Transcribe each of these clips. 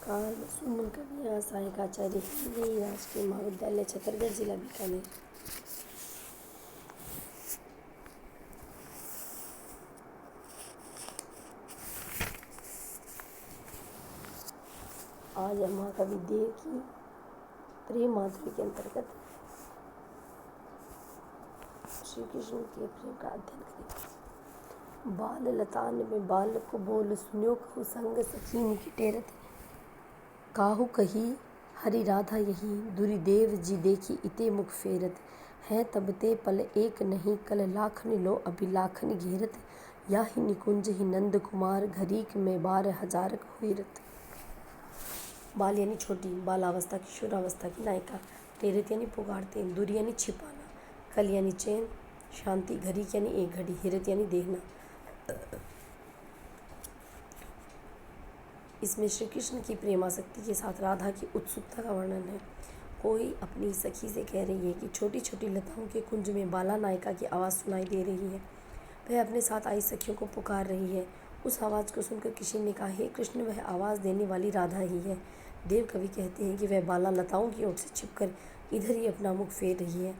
नमस्कार, मैं सुमन कन्या सहायक आचार्य हिंदी राजकीय महाविद्यालय छतरगढ़ जिला बीकानेर। आज हम महाकवि देव की प्रेम माधुरी के अंतर्गत श्री कृष्ण के प्रेम का अध्ययन करेंगे। बाल लतान में बाल को बोल सुन्यो कहु संग सखीन की टेरत काहू कही हरि राधा यही दुरी देव जी देखी इते मुख फेरत है तब ते पल एक नहीं कल लाखन लो अभी लाखन घेरत या ही निकुंज ही नंद कुमार घरीक में 12,000 हुईरत। बाल यानी छोटी, बालावस्था किशोरावस्था की नायिका, टेरत यानी पुकारते, दूरी यानी छिपाना, कल यानी चैन, शांति, घरीक यानी एक घड़ी, हिरत यानी देखना। इसमें श्री कृष्ण की प्रेमासक्ति के साथ राधा की उत्सुकता का वर्णन है। कोई अपनी सखी से कह रही है कि छोटी छोटी लताओं के कुंज में बाला नायिका की आवाज़ सुनाई दे रही है। वह अपने साथ आई सखियों को पुकार रही है। उस आवाज़ को सुनकर किसी ने कहा, हे कृष्ण, वह आवाज़ देने वाली राधा ही है। देव कवि कहते हैं कि वह बाला लताओं की ओर से छिपकर इधर ही अपना मुख फेर रही है,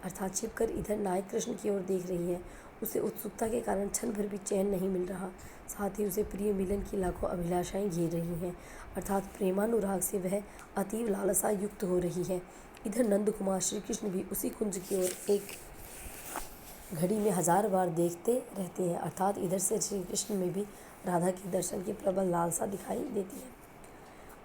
अर्थात छिपकर इधर नायक कृष्ण की ओर देख रही है। उसे उत्सुकता के कारण क्षण भर भी चैन नहीं मिल रहा, साथ ही उसे प्रिय मिलन की लाखों अभिलाषाएं घेर रही हैं, अर्थात प्रेमानुराग से वह अतीव लालसा युक्त हो रही है। इधर नंद कुमार श्री कृष्ण भी उसी कुंज की ओर एक घड़ी में 1000 बार देखते रहते हैं, अर्थात इधर से श्री कृष्ण में भी राधा के दर्शन की प्रबल लालसा दिखाई देती है।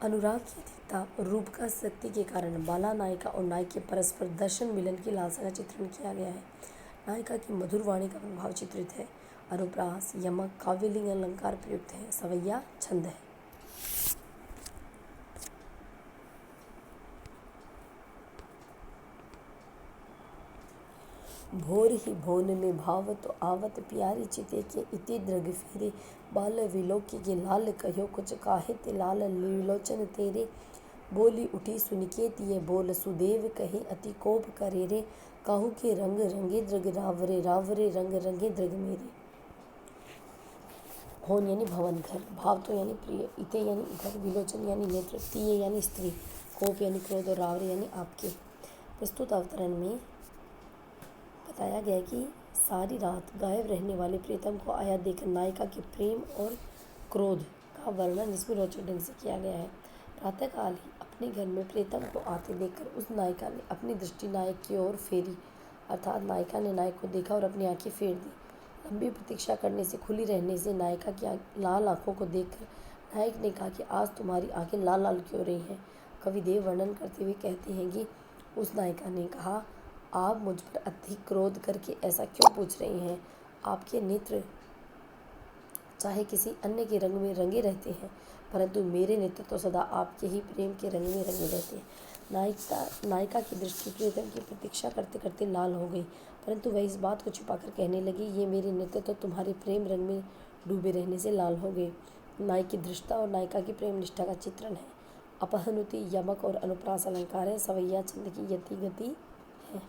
अनुराग की अधिकता और रूप का शक्ति के कारण बाला नायिका और नायक के परस्पर दर्शन मिलन की लालसा का चित्रण किया गया है। नायिका की मधुर वाणी का प्रभाव चित्रित है। अनुप्रास, यमक, काव्यलिंग अलंकार प्रयुक्त है। सवैया छंद है। भोर ही भोन में भावत आवत प्यारी चिते के इति द्रग फेरे बाल विलोकी के लाल कहो कुछ काहे ते लाल विलोचन तेरे बोली उठी सुनिकेत ये बोल सुदेव कहे अति कोप करे रे काहू के रंग रंगे द्रग रावरे रावरे रंग रंगे द्रग मेरे। होन यानी भवन घर, भाव तो यानी प्रिय, इते यानी इधर, विलोचन यानी नेत्र, तीय यानी स्त्री, कोप यानी क्रोध और रावरे यानी आपके। प्रस्तुत अवतरण में बताया गया कि सारी रात गायब रहने वाले प्रीतम को आया देखकर नायिका के प्रेम और क्रोध का वर्णन इसमें रोचक ढंग से किया गया है। प्रातःकाल ही अपने घर में प्रीतम को आते देखकर उस नायिका ने अपनी दृष्टि नायक की ओर फेरी, अर्थात नायिका ने नायक को देखा और अपनी आंखें फेर दी। लंबी प्रतीक्षा करने से, खुली रहने से नायिका की लाल आंखों को देखकर नायक ने कहा कि आज तुम्हारी आंखें लाल लाल क्यों रही हैं। कवि देव वर्णन करते हुए कहते हैं कि उस नायिका ने कहा, आप मुझ पर अधिक क्रोध करके ऐसा क्यों पूछ रही हैं। आपके नेत्र चाहे किसी अन्य के रंग में रंगे रहते हैं, परंतु मेरे नेत्र तो सदा आपके ही प्रेम के रंग में रंगे रहते हैं। नायिका की दृष्टि प्रियतम की प्रतीक्षा करते करते लाल हो गई, परंतु वह इस बात को छिपाकर कहने लगी, ये मेरे नेत्र तो तुम्हारे प्रेम रंग में डूबे रहने से लाल हो गए। नायक की दृष्टता और नायिका की प्रेम निष्ठा का चित्रण है। अपहनुति, यमक और अनुप्रास अलंकार है। सवैया छंद की यति गति है।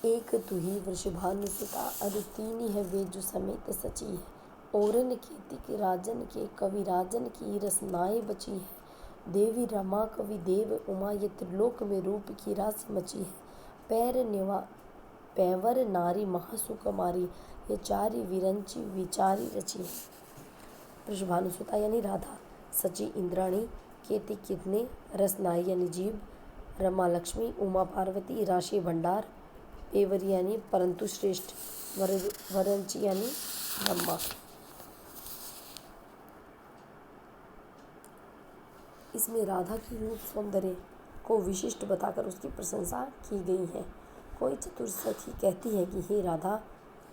एक तुही वृषभानुसुता अरु तीनी है वे जो समेत सची है ओरन कीर्तिक राजन के कवि राजन की रसनाए बची है देवी रमा कवि देव उमा ये त्रिलोक में रूप की राशि मची है पैवर नारी महासुकुमारी ये चारी विरंची विचारी रची है। वृषभानुसुता यानी राधा, सची इंद्राणी, कीर्ति कितने, रसनाई यानी जीव, रमा लक्ष्मी, उमा पार्वती, राशि भंडार, पेवर यानी परंतु श्रेष्ठ, वरंची यानी ब्रह्मा। इसमें राधा की रूप सौंदर्य को विशिष्ट बताकर उसकी प्रशंसा की गई है। कोई चतुर सखी कहती है कि हे राधा,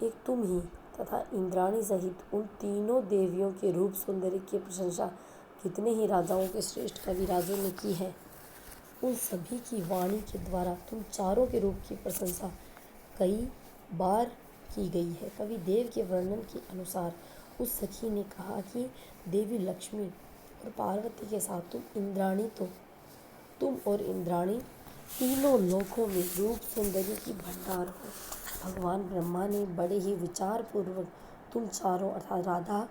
एक तुम ही तथा इंद्राणी सहित उन तीनों देवियों के रूप सौंदर्य की प्रशंसा कितने ही राजाओं के श्रेष्ठ कविराजों ने की है। उन सभी की वाणी के द्वारा तुम चारों के रूप की प्रशंसा कई बार की गई है। कवि देव के वर्णन के अनुसार उस सखी ने कहा कि देवी लक्ष्मी और पार्वती के साथ तुम और इंद्राणी तीनों लोकों में रूप सौंदर्य की भंडार हो। भगवान ब्रह्मा ने बड़े ही विचार पूर्वक तुम चारों अर्थात राधा,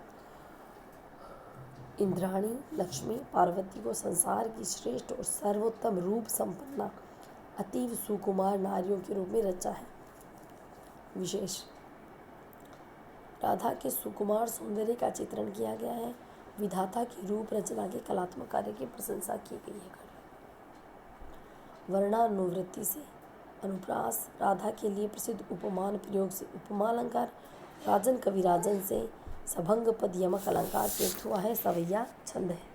इंद्राणी, लक्ष्मी, पार्वती को संसार की श्रेष्ठ और सर्वोत्तम रूप संपन्ना अतीव सुकुमार नारियों के रूप में रचा है। विशेष राधा के सुकुमार सौंदर्य का चित्रण किया गया है। विधाता की रूप रचना के कलात्मक कार्य की प्रशंसा की गई है। वर्णानुवृत्ति से अनुप्रास राधा के लिए प्रसिद्ध उपमान प्रयोग से उपमालंकार राजन कविराजन से सभंग पद यमक अलंकार प्रयुक्त हुआ है। सवैया छंद है।